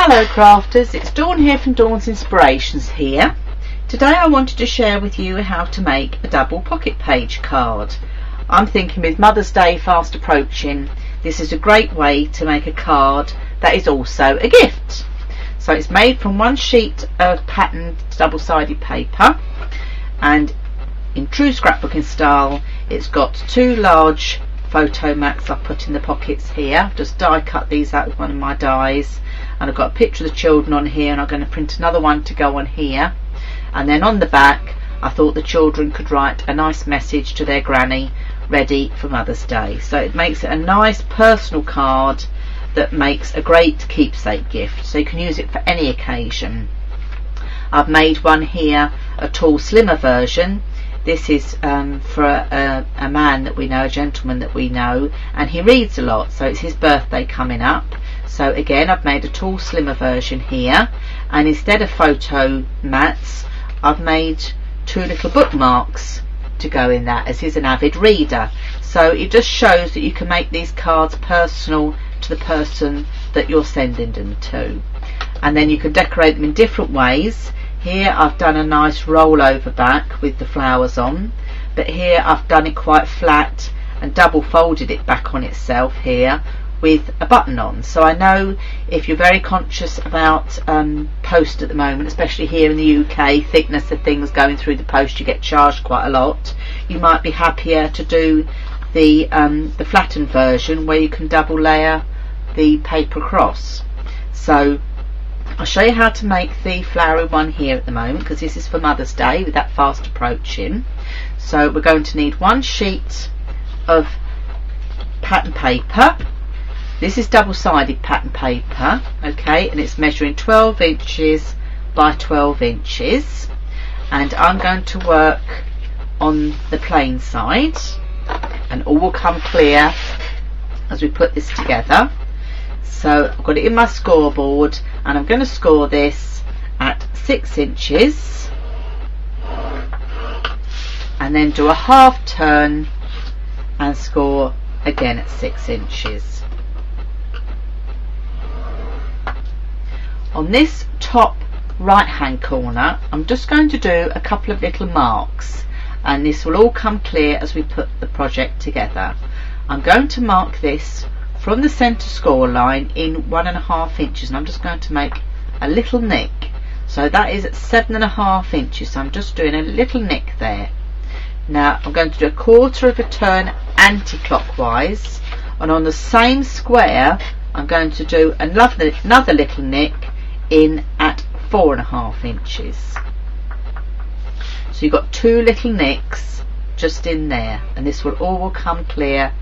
Hello crafters, it's Dawn here from Dawn's Inspirations here. Today I wanted to share with you how to make a double pocket page card. I'm thinking with Mother's Day fast approaching, this is a great way to make a card that is also a gift. So it's made from one sheet of patterned double-sided paper, and in true scrapbooking style it's got two large photo mats I've put in the pockets here. I've just die cut these out with one of my dies, and I've got a picture of the children on here, and I'm going to print another one to go on here. And then on the back I thought the children could write a nice message to their granny ready for Mother's Day. So it makes it a nice personal card that makes a great keepsake gift, so you can use it for any occasion. I've made one here, a tall slimmer version. This is for a man that we know, a gentleman that we know, and he reads a lot, so it's his birthday coming up. So again, I've made a tall slimmer version here, and instead of photo mats I've made two little bookmarks to go in that, as he's an avid reader. So it just shows that you can make these cards personal to the person that you're sending them to, and then you can decorate them in different ways. Here I've done a nice rollover back with the flowers on, but here I've done it quite flat and double folded it back on itself here with a button on. So I know if you're very conscious about post at the moment, especially here in the UK, thickness of things going through the post, you get charged quite a lot. You might be happier to do the flattened version where you can double layer the paper across. So I'll show you how to make the flowery one here at the moment, because this is for Mother's Day with that fast approaching. So we're going to need one sheet of pattern paper. This is double-sided pattern paper, okay, and it's measuring 12 inches by 12 inches, and I'm going to work on the plain side, and all will come clear as we put this together. So I've got it in my scoreboard, and I'm going to score this at 6 inches and then do a half turn and score again at 6 inches. On this top right hand corner I'm just going to do a couple of little marks, and this will all come clear as we put the project together. I'm going to mark this from the centre score line in 1.5 inches, and I'm just going to make a little nick. So that is at 7.5 inches, so I'm just doing a little nick there. Now I'm going to do a quarter of a turn anti-clockwise, and on the same square I'm going to do another little nick in at 4.5 inches. So you've got two little nicks just in there, and this will all come clear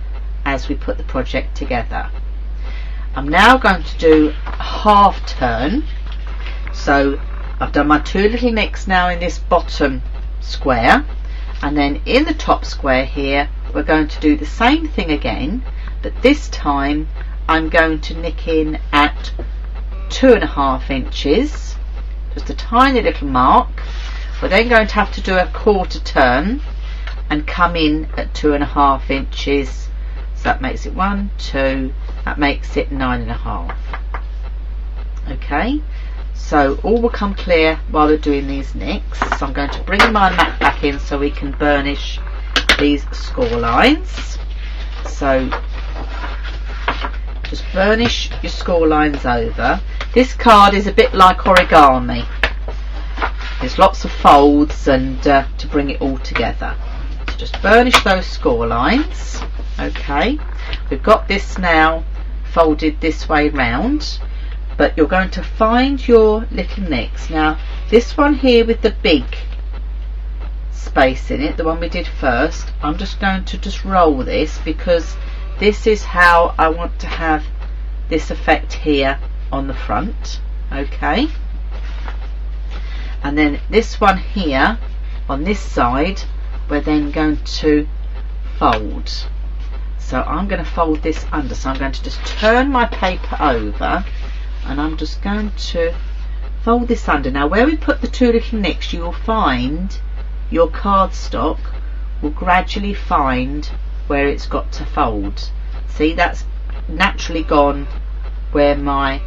as we put the project together. I'm now going to do a half turn. So I've done my two little nicks now in this bottom square, and then in the top square here we're going to do the same thing again, but this time I'm going to nick in at 2.5 inches, just a tiny little mark. We're then going to have to do a quarter turn and come in at 2.5 inches. So that makes it 1, 2, that makes it 9.5. Okay, so all will come clear while we're doing these nicks. So I'm going to bring my mat back in so we can burnish these score lines. So just burnish your score lines over. This card is a bit like origami. There's lots of folds and to bring it all together. So just burnish those score lines. Okay, we've got this now folded this way round, but you're going to find your little nicks. Now this one here with the big space in it, the one we did first, I'm just going to just roll this, because this is how I want to have this effect here on the front. Okay, and then this one here on this side we're then going to fold. So I'm going to fold this under, so I'm going to just turn my paper over, and I'm just going to fold this under. Now where we put the two little nicks, you will find your cardstock will gradually find where it's got to fold. See, that's naturally gone where my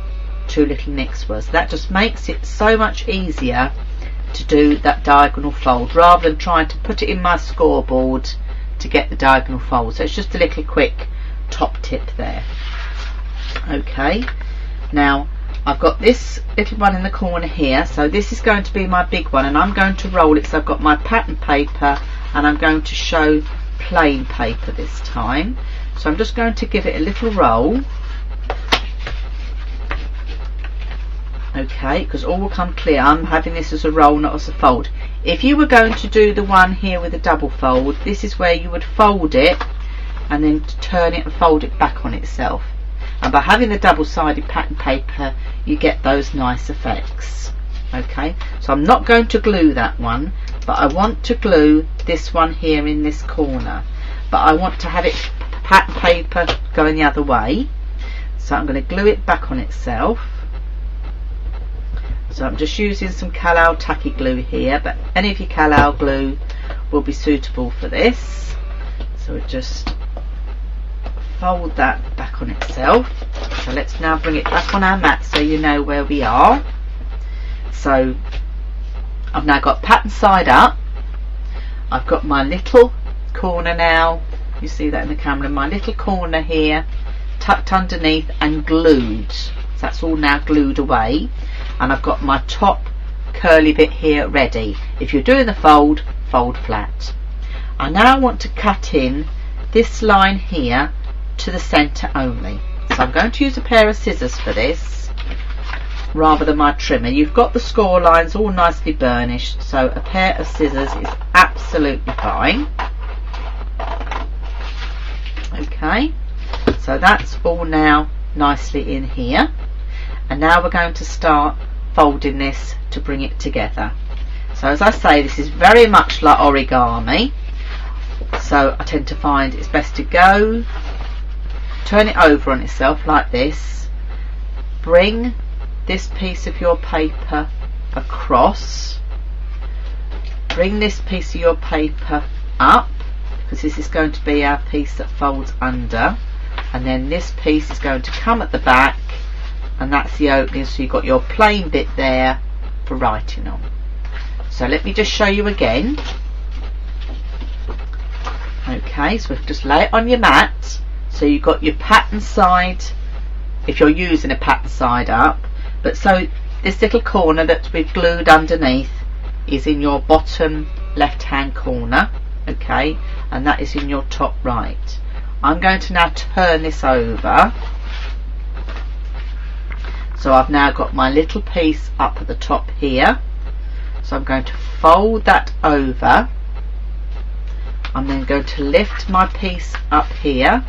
two little nicks were. So that just makes it so much easier to do that diagonal fold rather than trying to put it in my scoreboard to get the diagonal fold. So it's just a little quick top tip there. Okay, now I've got this little one in the corner here, so this is going to be my big one, and I'm going to roll it. So I've got my pattern paper and I'm going to show plain paper this time. So I'm just going to give it a little roll. Okay, because all will come clear. I'm having this as a roll, not as a fold. If you were going to do the one here with a double fold, this is where you would fold it and then turn it and fold it back on itself. And by having the double-sided pattern paper, you get those nice effects. Okay, so I'm not going to glue that one, but I want to glue this one here in this corner. But I want to have it pattern paper going the other way. So I'm going to glue it back on itself. So I'm just using some Cal-Al tacky glue here, but any of your Cal-Al glue will be suitable for this. So it just fold that back on itself. So let's now bring it back on our mat so you know where we are. So I've now got pattern side up. I've got my little corner now, you see that in the camera, my little corner here tucked underneath and glued. So that's all now glued away, and I've got my top curly bit here ready. If you're doing the fold, fold flat. I now want to cut in this line here to the centre only. So I'm going to use a pair of scissors for this rather than my trimmer. You've got the score lines all nicely burnished, so a pair of scissors is absolutely fine. Okay, so that's all now nicely in here, and now we're going to start folding this to bring it together. So as I say, this is very much like origami, so I tend to find it's best to go turn it over on itself like this, bring this piece of your paper across, bring this piece of your paper up, because this is going to be our piece that folds under, and then this piece is going to come at the back, and that's the opening, so you've got your plain bit there for writing on. So let me just show you again. Okay, so just lay it on your mat. So you've got your pattern side, if you're using a pattern side up, but so this little corner that we've glued underneath is in your bottom left hand corner, okay, and that is in your top right. I'm going to now turn this over. So I've now got my little piece up at the top here, so I'm going to fold that over. I'm then going to lift my piece up here,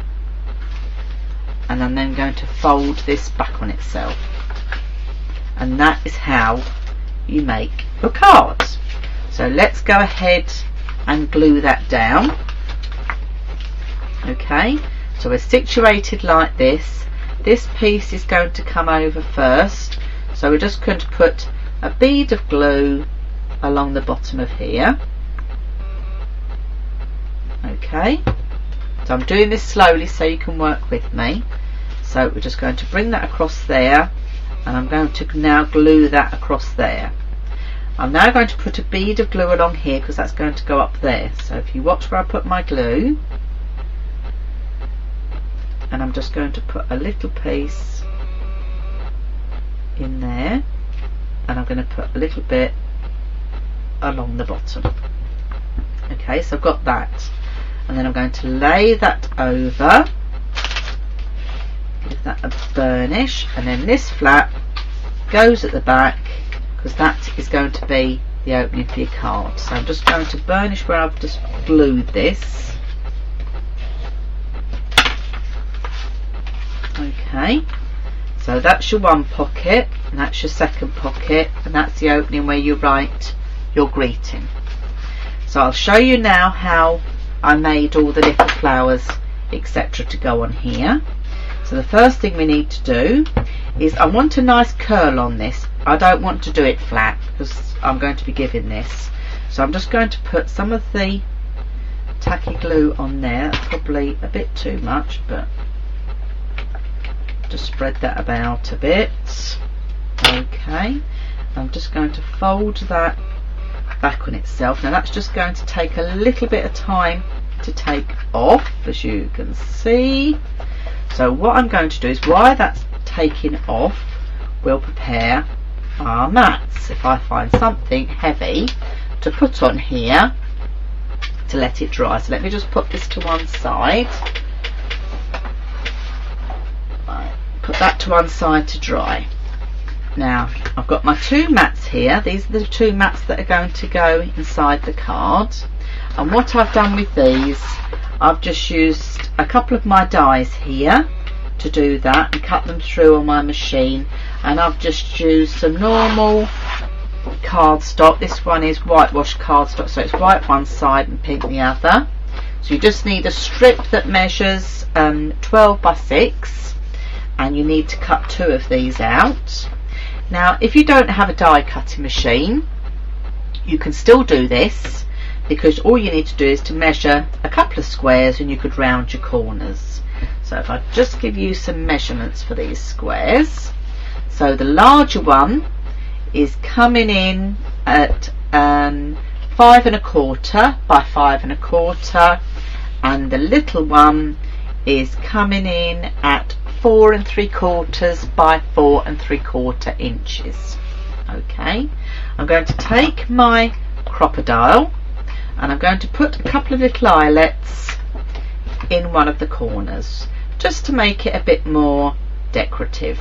and I'm then going to fold this back on itself, and that is how you make your cards. So let's go ahead and glue that down. Okay, so we're situated like this. This piece is going to come over first, so we're just going to put a bead of glue along the bottom of here. Okay, so I'm doing this slowly so you can work with me. So we're just going to bring that across there, and I'm going to now glue that across there. I'm now going to put a bead of glue along here because that's going to go up there. So if you watch where I put my glue, and I'm just going to put a little piece in there, and I'm going to put a little bit along the bottom. Okay, so I've got that, and then I'm going to lay that over, give that a burnish, and then this flap goes at the back because that is going to be the opening for your card. So I'm just going to burnish where I've just glued this. Okay, so that's your one pocket, and that's your second pocket, and that's the opening where you write your greeting. So I'll show you now how I made all the little flowers etc. to go on here. So the first thing we need to do is I want a nice curl on this. I don't want to do it flat because I'm going to be giving this. So I'm just going to put some of the tacky glue on there. That's probably a bit too much, but just spread that about a bit. just going to fold that back on itself. Now that's just going to take a little bit of time to take off, as you can see. So what I'm going to do is, while that's taking off, we'll prepare our mats. If I find something heavy to put on here to let it dry, so let me just put this to one side. Right, put that to one side to dry. Now I've got my two mats here. These are the two mats that are going to go inside the card, and what I've done with these, I've just used a couple of my dies here to do that and cut them through on my machine, and I've just used some normal cardstock. This one is whitewash cardstock, so it's white one side and pink the other. So you just need a strip that measures 12 by 6, and you need to cut 2 of these out. Now if you don't have a die cutting machine, you can still do this, because all you need to do is to measure a couple of squares and you could round your corners. So if I just give you some measurements for these squares, so the larger one is coming in at 5 1/4 by 5 1/4, and the little one is coming in at 4 3/4 by 4 3/4 inches. Okay, I'm going to take my crocodile and I'm going to put a couple of little eyelets in one of the corners, just to make it a bit more decorative.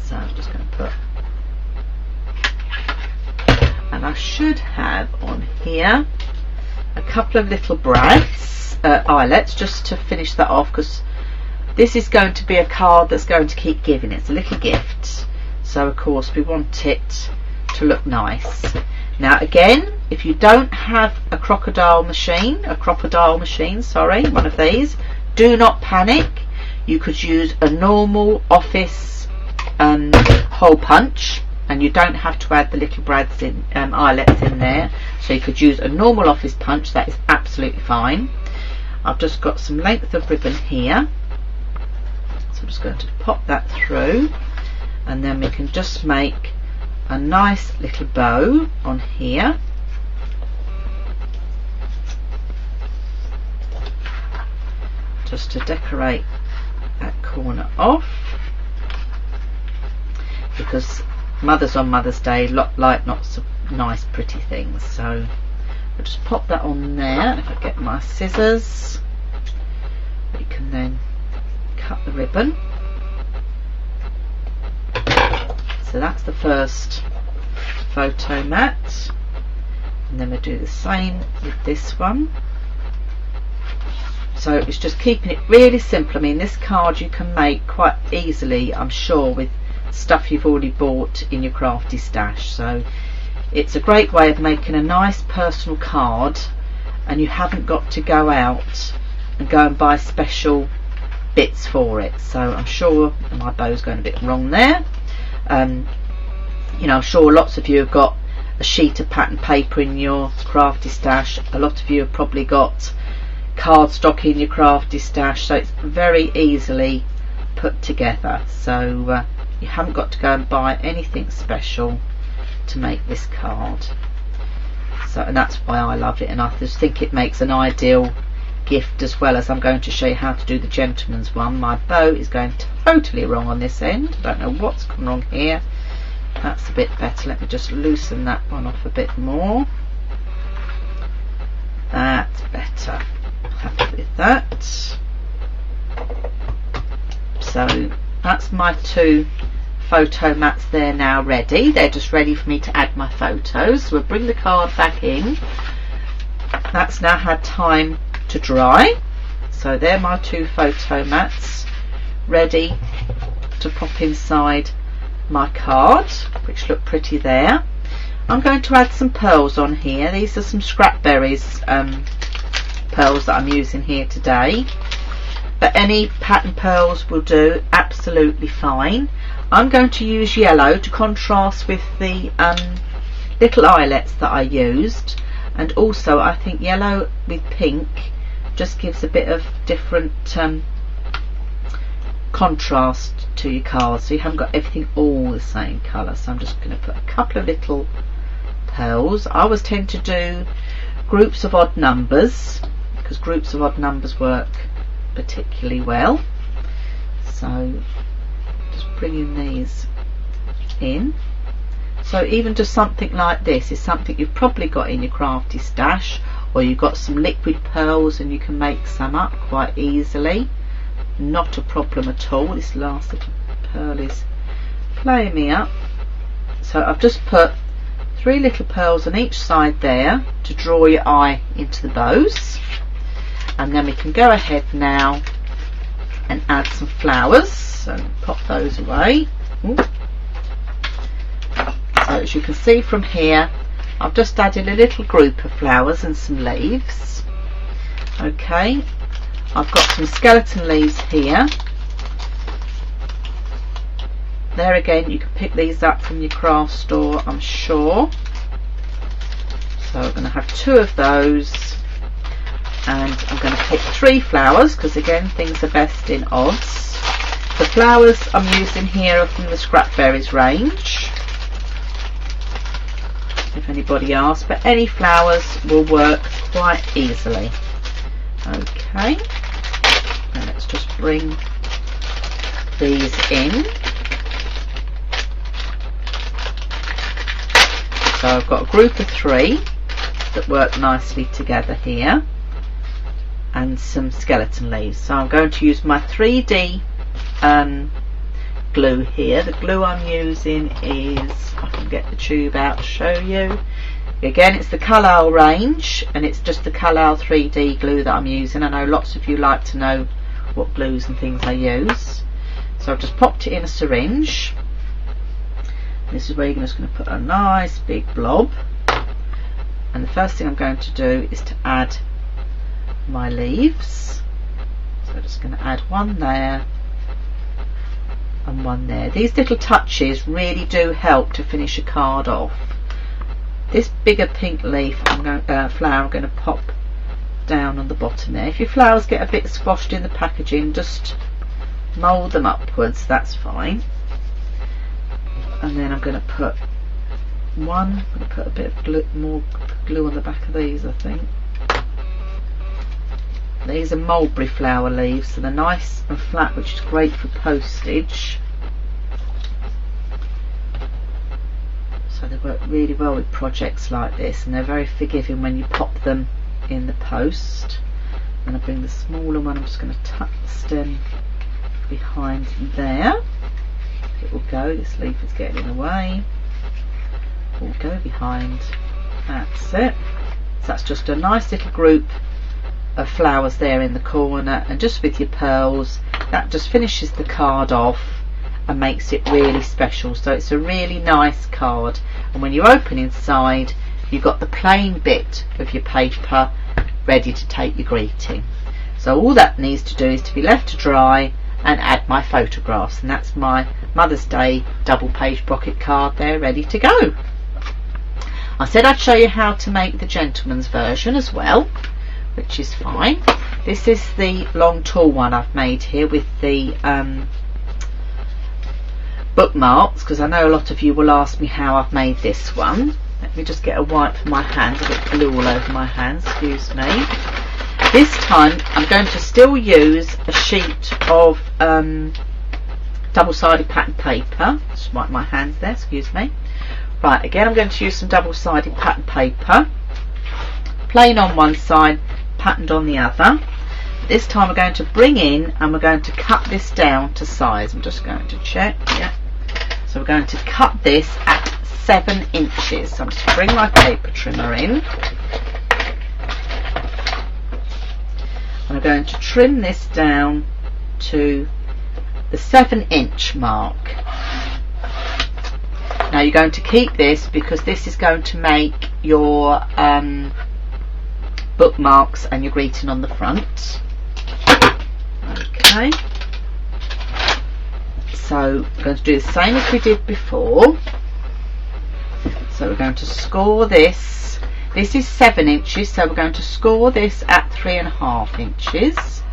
So I'm just going to put, and I should have on here a couple of little brads, eyelets, just to finish that off, because this is going to be a card that's going to keep giving. It's a little gift, so of course we want it to look nice. Now again, if you don't have a crocodile machine, sorry, one of these, do not panic. You could use a normal office hole punch, and you don't have to add the little brads in, eyelets in there. So you could use a normal office punch, that is absolutely fine. I've just got some length of ribbon here, so I'm just going to pop that through, and then we can just make a nice little bow on here. Just to decorate that corner off, because mothers on Mother's Day like not so nice pretty things, so I'll just pop that on there. If I get my scissors, we can then cut the ribbon. So that's the first photo mat, and then we'll do the same with this one. So it's just keeping it really simple. I mean, this card you can make quite easily, I'm sure, with stuff you've already bought in your crafty stash. So it's a great way of making a nice personal card, and you haven't got to go out and go and buy special bits for it. So I'm sure my bow's going a bit wrong there. You know, I'm sure lots of you have got a sheet of pattern paper in your crafty stash. A lot of you have probably got cardstock in your crafty stash, so it's very easily put together. So you haven't got to go and buy anything special to make this card. So, and that's why I love it, and I just think it makes an ideal gift, as well as I'm going to show you how to do the gentleman's one. My bow is going totally wrong on this end. I don't know what's gone wrong here. That's a bit better. Let me just loosen that one off a bit more. That's better. Happy with that. So that's my two photo mats there now ready. They're just ready for me to add my photos. So we'll bring the card back in. That's now had time to dry. So they're my two photo mats ready to pop inside my card, which look pretty there. I'm going to add some pearls on here. These are some scrapberries pearls that I'm using here today, but any pattern pearls will do absolutely fine. I'm going to use yellow to contrast with the little eyelets that I used, and also I think yellow with pink just gives a bit of different contrast to your card, so you haven't got everything all the same colour. So I'm just going to put a couple of little pearls. I always tend to do groups of odd numbers because groups of odd numbers work particularly well. So just bringing these in. So even just something like this is something you've probably got in your crafty stash, or you've got some liquid pearls and you can make some up quite easily. Not a problem at all. This last little pearl is playing me up. So I've just put 3 little pearls on each side there to draw your eye into the bows, and then we can go ahead now and add some flowers and pop those away. Ooh. So as you can see from here, I've just added a little group of flowers and some leaves. Okay, I've got some skeleton leaves here. There again, you can pick these up from your craft store, I'm sure. So I'm going to have 2 of those, and I'm going to pick 3 flowers because again, things are best in odds. The flowers I'm using here are from the Scrap Berries range, if anybody asks, but any flowers will work quite easily. Okay, and let's just bring these in. So I've got a group of 3 that work nicely together here, and some skeleton leaves. So I'm going to use my 3D glue here. The glue I'm using is, I can get the tube out to show you. Again, it's the Carlisle range, and it's just the Carlisle 3D glue that I'm using. I know lots of you like to know what glues and things I use. So I've just popped it in a syringe. This is where you're just going to put a nice big blob, and the first thing I'm going to do is to add my leaves. So I'm just going to add 1 there and 1 there. These little touches really do help to finish a card off. This bigger pink leaf flower I'm going to pop down on the bottom there. If your flowers get a bit squashed in the packaging, just mould them upwards, that's fine. And then I'm going to put I'm going to put a bit of more glue on the back of these, I think. These are mulberry flower leaves, so they're nice and flat, which is great for postage. So they work really well with projects like this, and they're very forgiving when you pop them in the post. And I bring the smaller one, I'm just going to tuck the stem behind there. It will go, this leaf is getting in the way. It will go behind, that's it. So that's just a nice little group of flowers there in the corner, and just with your pearls, that just finishes the card off and makes it really special. So it's a really nice card, and when you open inside, you've got the plain bit of your paper ready to take your greeting. So all that needs to do is to be left to dry and add my photographs, and that's my Mother's Day double page pocket card there ready to go. I said I'd show you how to make the gentleman's version as well, which is fine. This is the long tall one I've made here with the bookmarks, because I know a lot of you will ask me how I've made this one. Let me just get a wipe for my hands, a bit of glue all over my hands, excuse me. This time I'm going to still use a sheet of double-sided pattern paper. Just wipe my hands there, excuse me. Right, again I'm going to use some double-sided pattern paper, plain on one side, patterned on the other. This time we're going to bring in and we're going to cut this down to size. I'm just going to check, yeah. So we're going to cut this at 7 inches. So I'm just bring my paper trimmer in, and I'm going to trim this down to the 7-inch mark. Now you're going to keep this because this is going to make your bookmarks and your greeting on the front. Okay, so we're going to do the same as we did before. So we're going to score this. This is 7 inches, so we're going to score this at 3.5 inches.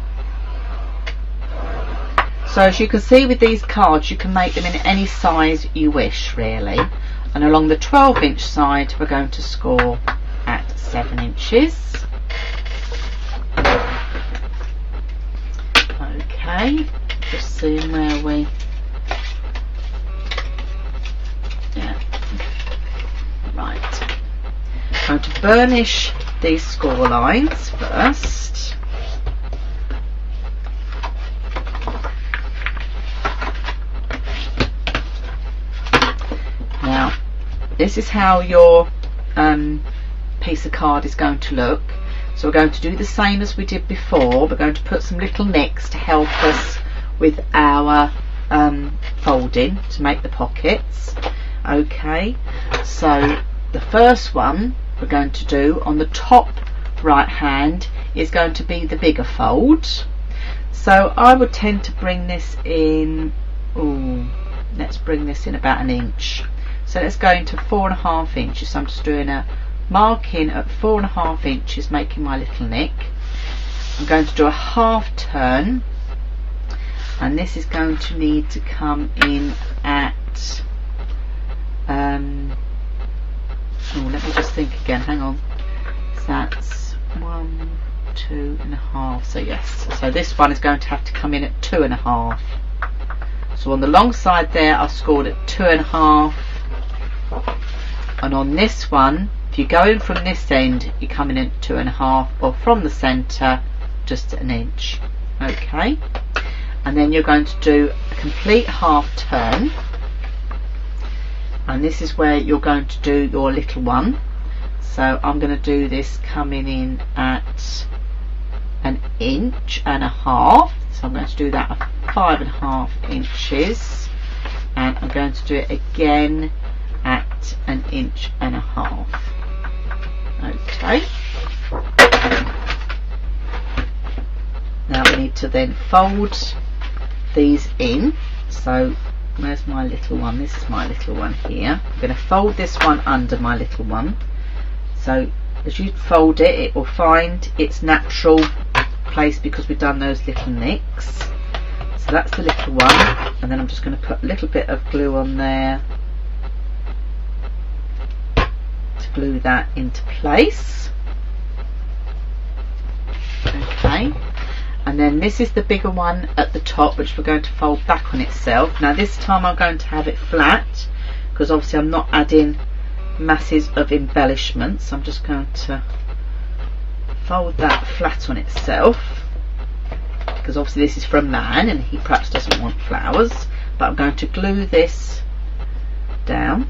So as you can see with these cards, you can make them in any size you wish really. And along the 12-inch side we're going to score at 7 inches. Okay, just seeing where we, yeah, right. I'm going to burnish these score lines first. Now, this is how your piece of card is going to look. So we're going to do the same as we did before. We're going to put some little nicks to help us with our folding to make the pockets. Okay, so the first one we're going to do on the top right hand is going to be the bigger fold. So I would tend to bring this in, let's bring this in about 1 inch. So let's go into 4.5 inches. So I'm just doing a marking at 4.5 inches, making my little nick. I'm going to do a half turn, and this is going to need to come in at let me just think again, hang on. So that's 1, 2.5. So yes, so this one is going to have to come in at 2.5. So on the long side there I've scored at 2.5, and on this one, if you go in from this end, you're coming in at 2.5, or from the centre just at 1 inch. Okay, and then you're going to do a complete half turn, and this is where you're going to do your little one. So I'm going to do this coming in at 1.5 inches. So I'm going to do that at 5.5 inches, and I'm going to do it again at 1.5 inches. Okay, now we need to then fold these in. So where's my little one? This is my little one here. I'm going to fold this one under my little one. So as you fold it, it will find its natural place because we've done those little nicks. So that's the little one, and then I'm just going to put a little bit of glue on there to glue that into place. Okay, and then this is the bigger one at the top, which we're going to fold back on itself. Now this time I'm going to have it flat because obviously I'm not adding masses of embellishments. So I'm just going to fold that flat on itself, because obviously this is for a man and he perhaps doesn't want flowers, but I'm going to glue this down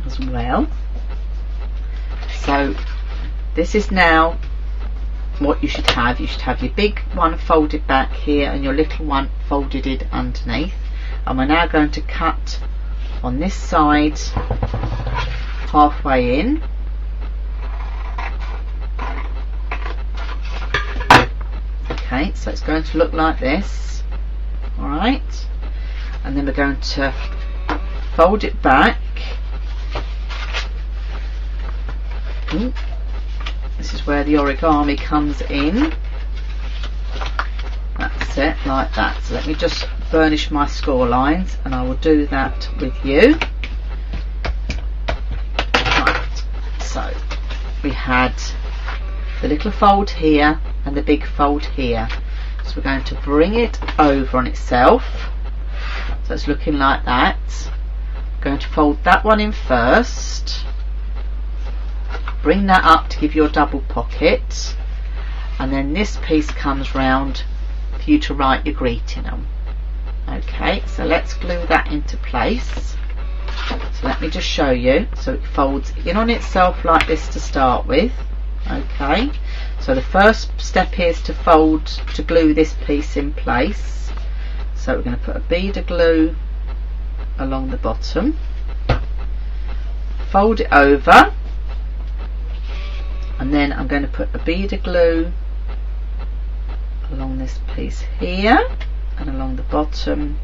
as well. So this is now what you should have. You should have your big one folded back here and your little one folded in underneath, and we're now going to cut on this side halfway in. Okay, so it's going to look like this. Alright, and then we're going to fold it back. This is where the origami comes in. That's it, like that. So let me just burnish my score lines, and I will do that with you. Right, so we had the little fold here and the big fold here. So we're going to bring it over on itself. So it's looking like that. I'm going to fold that one in first. Bring that up to give you a double pocket, and then this piece comes round for you to write your greeting on. Okay, so let's glue that into place. So let me just show you. So it folds in on itself like this to start with. Okay, so the first step here is to glue this piece in place. So we're going to put a bead of glue along the bottom, fold it over, and then I'm going to put a bead of glue along this piece here and along the bottom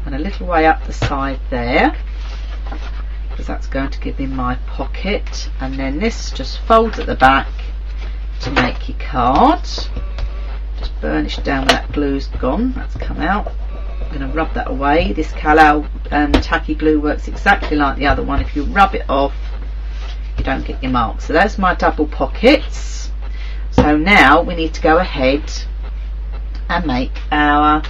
and a little way up the side there, because that's going to give me my pocket. And then this just folds at the back to make your card. Just burnish down when that glue's gone. That's come out. I'm going to rub that away. This Cal-Al tacky glue works exactly like the other one. If you rub it off, you don't get your marks. So there's my double pockets. So now we need to go ahead and make our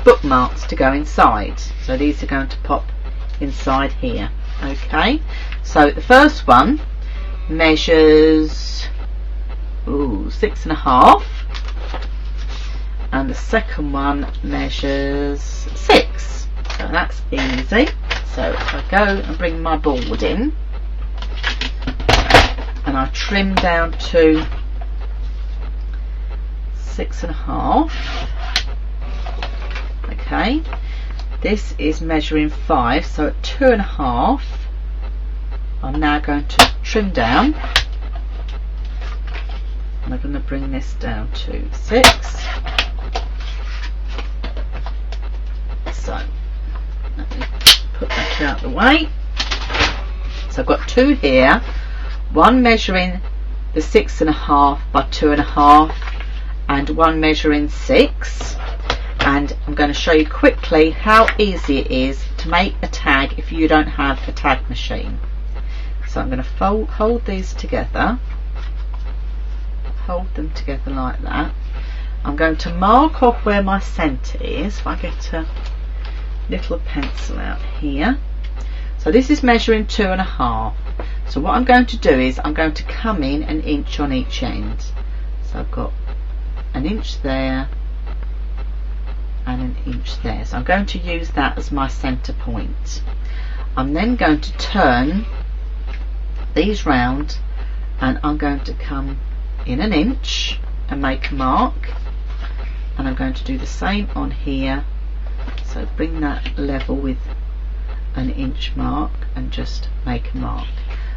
bookmarks to go inside. So these are going to pop inside here. Okay, so the first one measures 6.5, and the second one measures 6. So that's easy. So if I go and bring my board in and I trim down to 6.5. Okay, this is measuring 5, so at 2.5 I'm now going to trim down, and I'm going to bring this down to 6. So let me put that out the way. So I've got 2 here, one measuring the 6.5 by 2.5 and one measuring 6. And I'm going to show you quickly how easy it is to make a tag if you don't have a tag machine. So I'm going to hold these together, hold them together like that. I'm going to mark off where my centre is. If I get a little pencil out here. So this is measuring 2.5. So what I'm going to do is I'm going to come in an inch on each end. So I've got an inch there and an inch there. So I'm going to use that as my centre point. I'm then going to turn these round and I'm going to come in an inch and make a mark, and I'm going to do the same on here. So bring that level with an inch mark and just make a mark.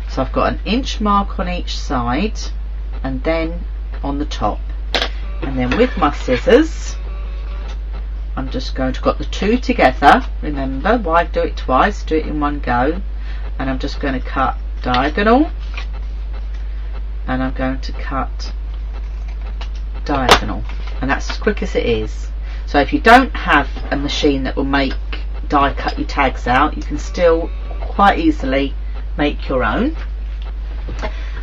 So I've got an inch mark on each side and then on the top, and then with my scissors I'm just going to got the 2 together. Remember, why do it twice? Do it in one go. And I'm just going to cut diagonal, and I'm going to cut diagonal, and that's as quick as it is. So if you don't have a machine that will make die cut your tags out, you can still quite easily make your own.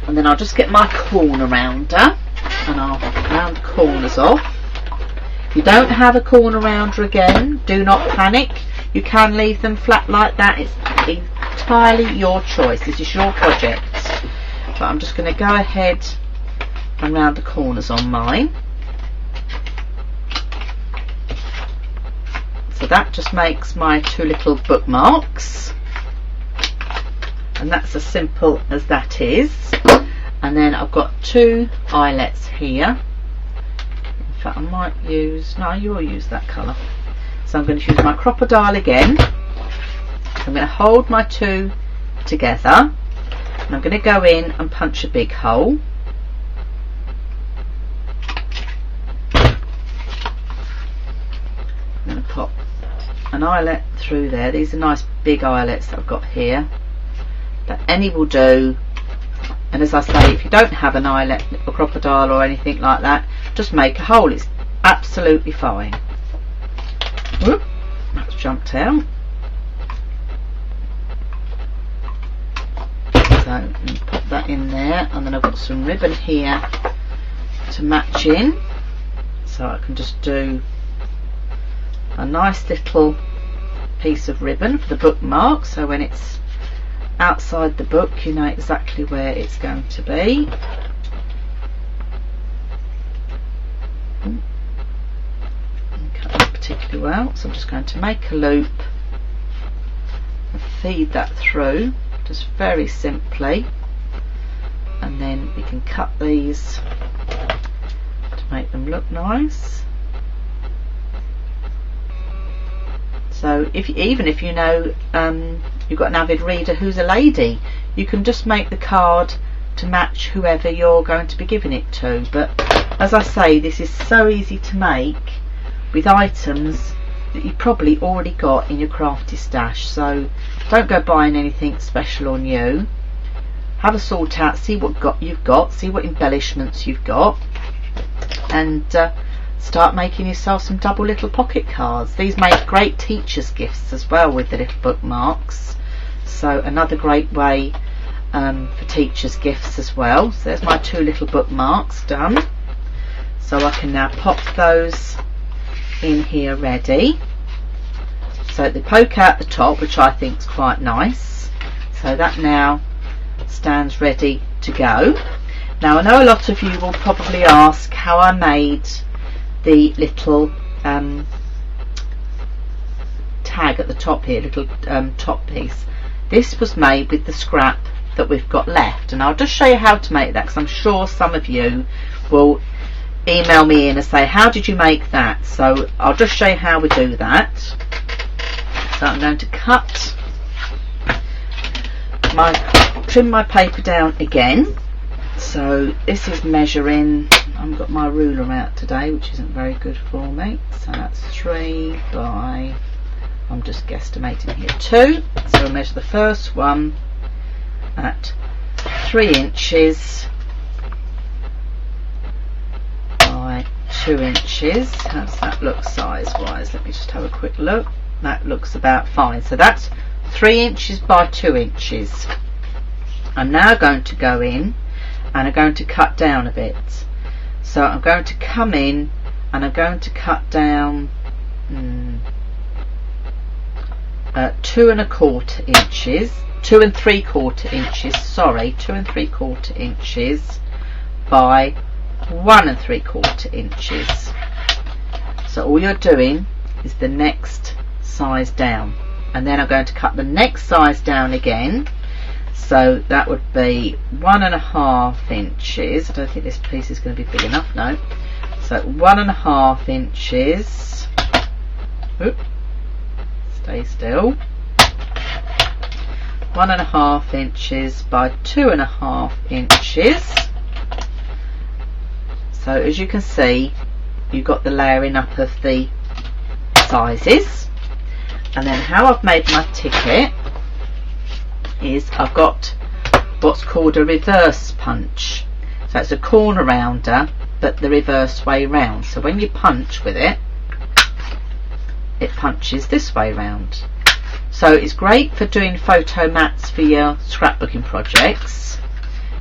And then I'll just get my corner rounder and I'll round the corners off. If you don't have a corner rounder, again, do not panic. You can leave them flat like that. It's entirely your choice. This is your project. But I'm just going to go ahead and round the corners on mine. So that just makes my 2 little bookmarks, and that's as simple as that is. And then I've got 2 eyelets here. In fact, I might use, no, you'll use that colour. So I'm going to use my crocodile again. I'm going to hold my 2 together, and I'm going to go in and punch a big hole. I'm going to pop an eyelet through there. These are nice big eyelets that I've got here, but any will do. And as I say, if you don't have an eyelet, a crocodile or anything like that, just make a hole. It's absolutely fine. Whoop, that's jumped out. So I'm going to pop that in there, and then I've got some ribbon here to match in, so I can just do a nice little piece of ribbon for the bookmark, so when it's outside the book you know exactly where it's going to be. Cut that particularly well, so I'm just going to make a loop and feed that through just very simply, and then we can cut these to make them look nice. So even if you know you've got an avid reader who's a lady, you can just make the card to match whoever you're going to be giving it to. But as I say, this is so easy to make with items that you've probably already got in your crafty stash. So don't go buying anything special or new. Have a sort out, see what you've got, see what embellishments you've got, and start making yourself some double little pocket cards. These make great teachers' gifts as well with the little bookmarks. So another great way for teachers' gifts as well. So there's my 2 little bookmarks done. So I can now pop those in here ready. So they poke out the top, which I think is quite nice. So that now stands ready to go. Now I know a lot of you will probably ask how I made the little tag at the top here, little top piece. This was made with the scrap that we've got left, and I'll just show you how to make that, because I'm sure some of you will email me in and say, how did you make that? So I'll just show you how we do that. So I'm going to trim my paper down again. So this is measuring, I've got my ruler out today, which isn't very good for me. So that's 3 by, I'm just guesstimating here, 2. So I'll measure the first one at 3 inches by 2 inches. How does that look size wise? Let me just have a quick look. That looks about fine. So that's 3 inches by 2 inches. I'm now going to go in and I'm going to cut down a bit. So I'm going to come in and I'm going to cut down 2 3/4 inches, sorry, 2 3/4 inches by 1 3/4 inches. So all you're doing is the next size down, and then I'm going to cut the next size down again. So that would be 1.5 inches. I don't think this piece is going to be big enough, no. So 1.5 inches. Oop, stay still. 1.5 inches by 2.5 inches. So as you can see, you've got the layering up of the sizes. And then how I've made my ticket is I've got what's called a reverse punch. So it's a corner rounder, but the reverse way round. So when you punch with it, it punches this way round. So it's great for doing photo mats for your scrapbooking projects,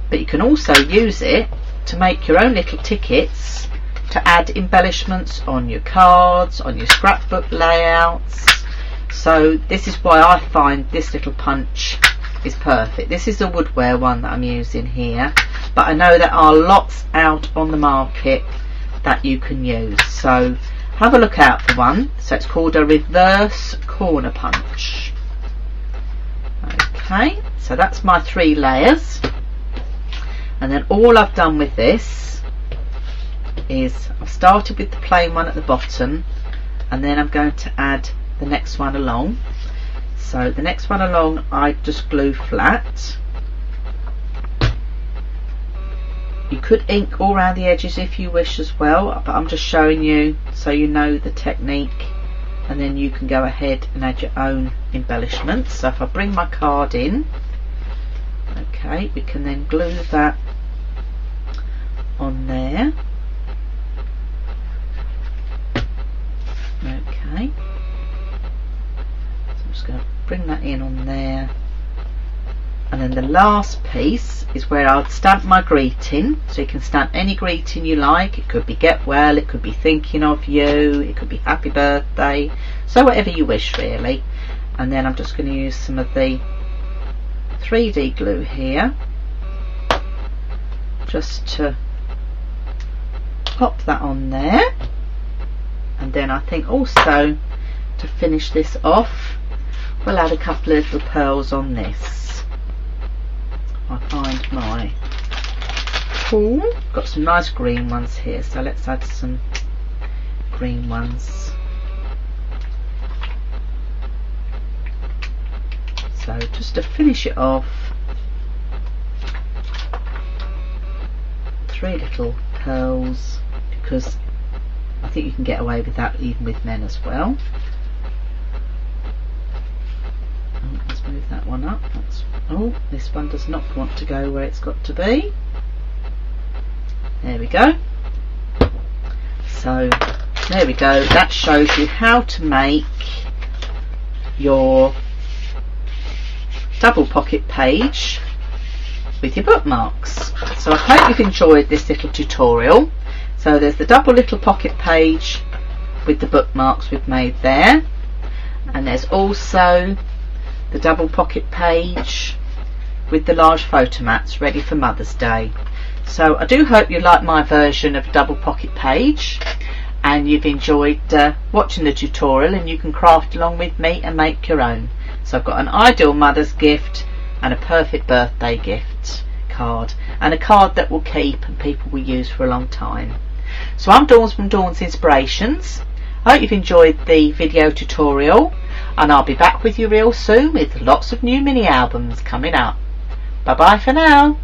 but you can also use it to make your own little tickets, to add embellishments on your cards, on your scrapbook layouts. So this is why I find this little punch is perfect. This is the woodware one that I'm using here, but I know there are lots out on the market that you can use, so have a look out for one. So it's called a reverse corner punch. Okay, so that's my 3 layers, and then all I've done with this is I've started with the plain one at the bottom, and then I'm going to add the next one along. So the next one along I just glue flat. You could ink all around the edges if you wish as well, but I'm just showing you so you know the technique, and then you can go ahead and add your own embellishments. So if I bring my card in, okay, we can then glue that on there. Okay, so I'm just going to bring that in on there, and then the last piece is where I'll stamp my greeting. So you can stamp any greeting you like. It could be get well, it could be thinking of you, it could be happy birthday, so whatever you wish really. And then I'm just going to use some of the 3D glue here just to pop that on there. And then I think also to finish this off, we'll add a couple of little pearls on this. I find my got some nice green ones here, so let's add some green ones. So just to finish it off, 3 little pearls, because I think you can get away with that even with men as well. Oh, let's move that one up. Oh, this one does not want to go where it's got to be. There we go. So there we go, that shows you how to make your double pocket page with your bookmarks. So I hope you've enjoyed this little tutorial. So there's the double little pocket page with the bookmarks we've made there, and there's also the double pocket page with the large photo mats ready for Mother's Day. So I do hope you like my version of double pocket page and you've enjoyed watching the tutorial, and you can craft along with me and make your own. So I've got an ideal mother's gift and a perfect birthday gift card, and a card that will keep and people will use for a long time. So I'm Dawn from Dawn's Inspirations. I hope you've enjoyed the video tutorial, and I'll be back with you real soon with lots of new mini albums coming up. Bye bye for now.